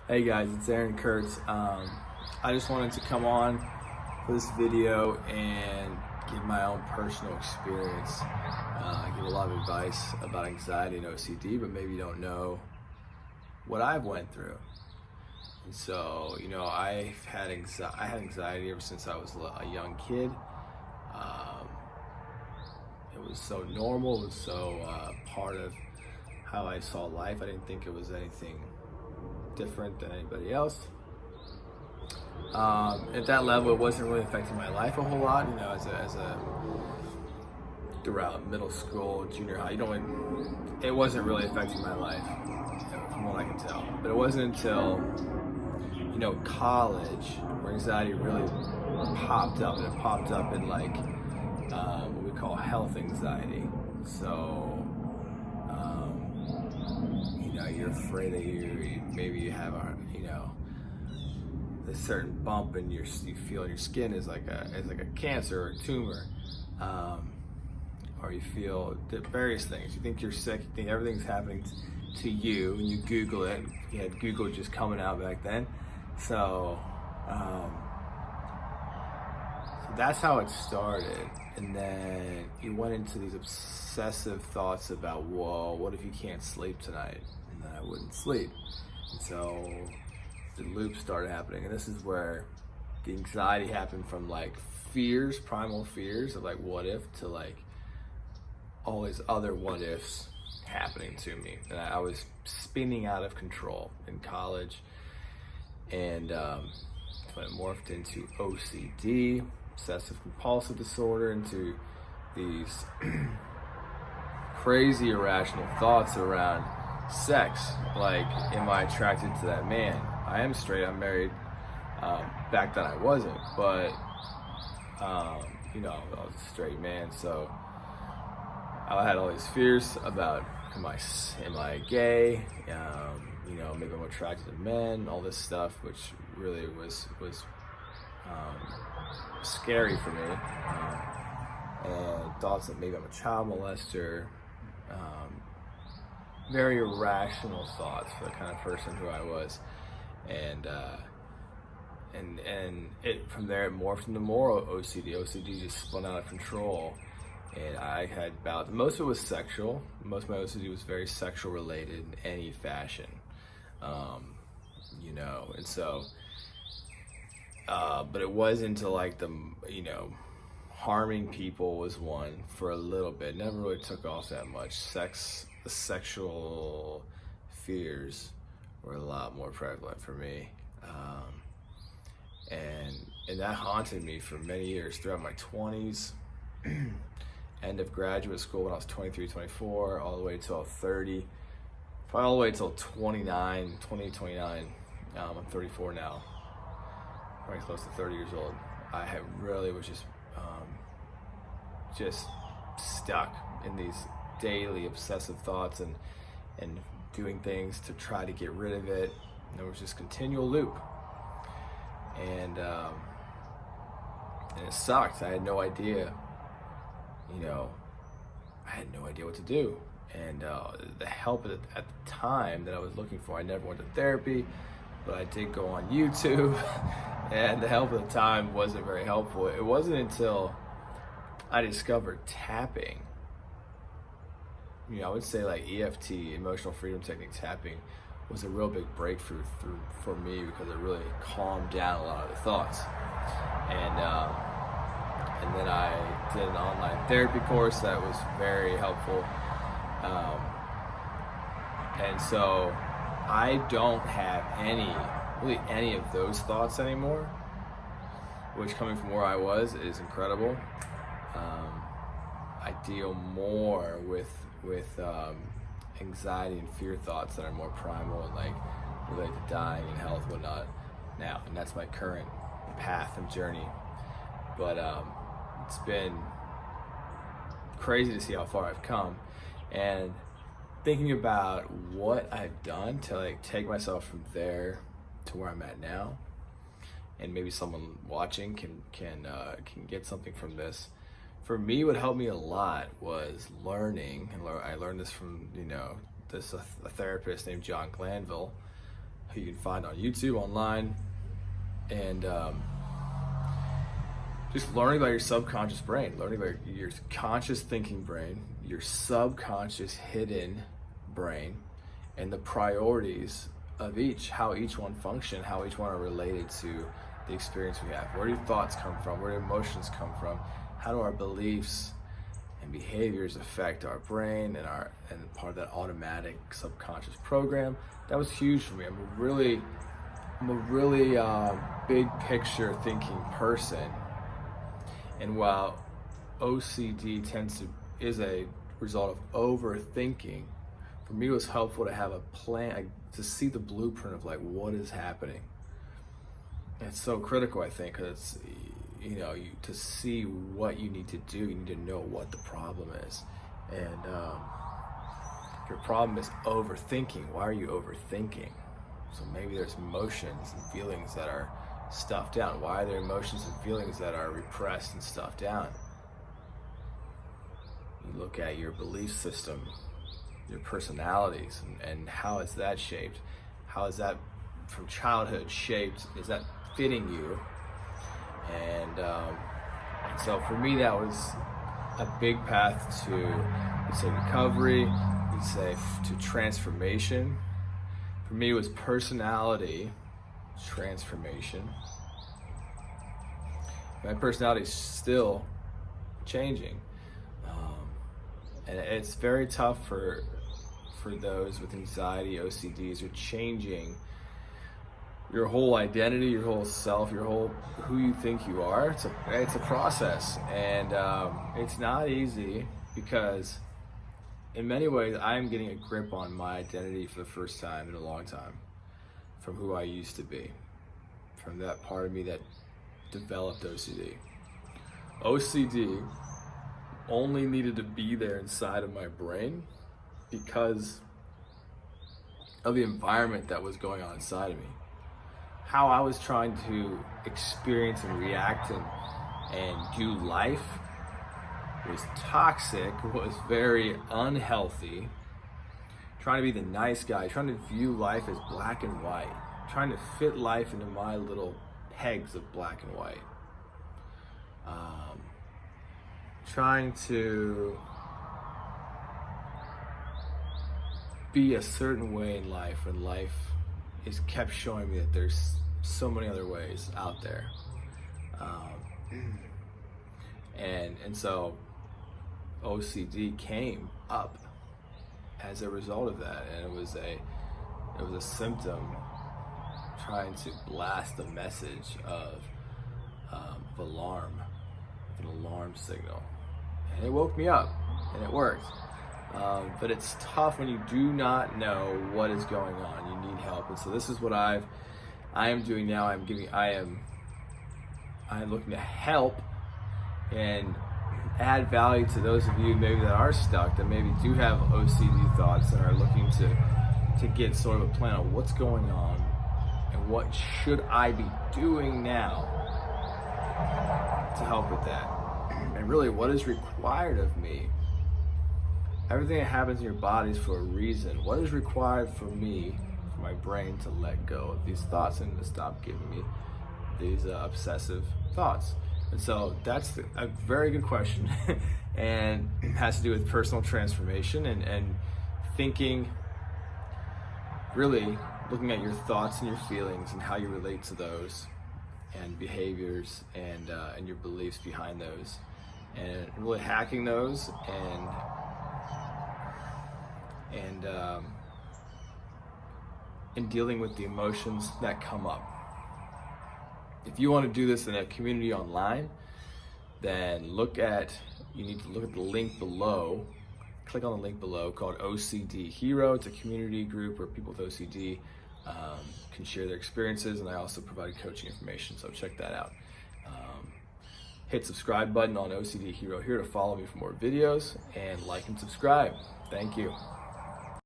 Hey guys, it's Aaron Kurtz. I just wanted to come on for this video and give my own personal experience. I give a lot of advice about anxiety and OCD, but maybe you don't know what I've went through. And so, I had anxiety ever since I was a young kid. Um, it was so normal, it was so part of how I saw life. I didn't think it was anything different than anybody else. At that level, it wasn't really affecting my life a whole lot. Throughout middle school, junior high, it wasn't really affecting my life, from what I can tell. But it wasn't until college where anxiety really popped up, and it popped up in what we call health anxiety. So you're afraid that maybe you have a certain bump in you feel in your skin is like a cancer or a tumor, or you feel various things. You think you're sick. You think everything's happening to you, and you Google it. You had Google just coming out back then, so that's how it started. And then you went into these obsessive thoughts about, whoa, what if you can't sleep tonight? And then I wouldn't sleep. And so the loop started happening. And this is where the anxiety happened, from fears, primal fears of what if, to all these other what ifs happening to me. And I was spinning out of control in college. And when it morphed into OCD, obsessive compulsive disorder, into these crazy irrational thoughts around sex, am I attracted to that man? I am straight, I'm married. Back then I wasn't, but I was a straight man, so I had all these fears about, am I gay? Maybe I'm attracted to men, all this stuff, which really was scary for me, and thoughts that maybe I'm a child molester, very irrational thoughts for the kind of person who I was, and it from there it morphed into more OCD. OCD just spun out of control, and I had bouts. Most of it was sexual. Most of my OCD was very sexual related in any fashion, and so. But it wasn't until harming people was one for a little bit. Never really took off that much. Sexual fears were a lot more prevalent for me. And that haunted me for many years throughout my 20s, end of graduate school when I was 23, 24, all the way till 30, probably all the way till 29. I'm 34 now. Probably close to 30 years old. I was just stuck in these daily obsessive thoughts and doing things to try to get rid of it. And there was this continual loop, and it sucked. I had no idea. I had no idea what to do. And the help at the time that I was looking for, I never went to therapy, but I did go on YouTube. And the help at the time wasn't very helpful. It wasn't until I discovered tapping. I would say EFT, emotional freedom technique tapping, was a real big breakthrough for me, because it really calmed down a lot of the thoughts. And then I did an online therapy course that was very helpful. And so I don't have any of those thoughts anymore, which, coming from where I was, is incredible. I deal more with anxiety and fear thoughts that are more primal and related to dying and health and whatnot now, and that's my current path and journey. But it's been crazy to see how far I've come, and thinking about what I've done to take myself from there to where I'm at now, and maybe someone watching can get something from this. For me, what helped me a lot was learning, and I learned this from a therapist named John Glanville, who you can find on YouTube, online, and just learning about your subconscious brain, learning about your conscious thinking brain, your subconscious hidden brain, and the priorities of each, how each one function, how each one are related to the experience we have. Where do thoughts come from? Where do emotions come from? How do our beliefs and behaviors affect our brain and part of that automatic subconscious program? That was huge for me. I'm a really big picture thinking person, and while OCD is a result of overthinking, for me it was helpful to have a plan, to see the blueprint of like what is happening. And it's so critical, I think, because to see what you need to do, you need to know what the problem is. And your problem is overthinking. Why are you overthinking? So maybe there's emotions and feelings that are stuffed down. Why are there emotions and feelings that are repressed and stuffed down? You look at your belief system, your personalities, and how is that shaped? How is that from childhood shaped? Is that fitting you? And so for me, that was a big path to, you'd say, recovery, you'd say to transformation. For me, it was personality transformation. My personality is still changing, and it's very tough for those with anxiety, OCDs. You're changing your whole identity, your whole self, your whole who you think you are. It's a process, and it's not easy, because in many ways I'm getting a grip on my identity for the first time in a long time, from who I used to be, from that part of me that developed OCD. OCD only needed to be there inside of my brain because of the environment that was going on inside of me. How I was trying to experience and react and do life was toxic, was very unhealthy. Trying to be the nice guy, trying to view life as black and white, trying to fit life into my little pegs of black and white. Trying to be a certain way in life when life is kept showing me that there's so many other ways out there. And so OCD came up as a result of that, and it was a symptom trying to blast a message of alarm, an alarm signal, and it woke me up, and it worked. But it's tough when you do not know what is going on. You need help, and so this is what I am doing now. I am looking to help and add value to those of you maybe that are stuck, that maybe do have OCD thoughts, and are looking to get sort of a plan on what's going on and what should I be doing now to help with that, and really what is required of me. Everything that happens in your body is for a reason. What is required for me, for my brain to let go of these thoughts and to stop giving me these obsessive thoughts? And so that's a very good question, and it has to do with personal transformation and thinking, really looking at your thoughts and your feelings and how you relate to those, and behaviors and your beliefs behind those, and really hacking those and dealing with the emotions that come up. If you want to do this in a community online, then you need to look at the link below. Click on the link below called OCD Hero. It's a community group where people with OCD can share their experiences, and I also provide coaching information, so check that out. Hit subscribe button on OCD Hero here to follow me for more videos, and like and subscribe. Thank you.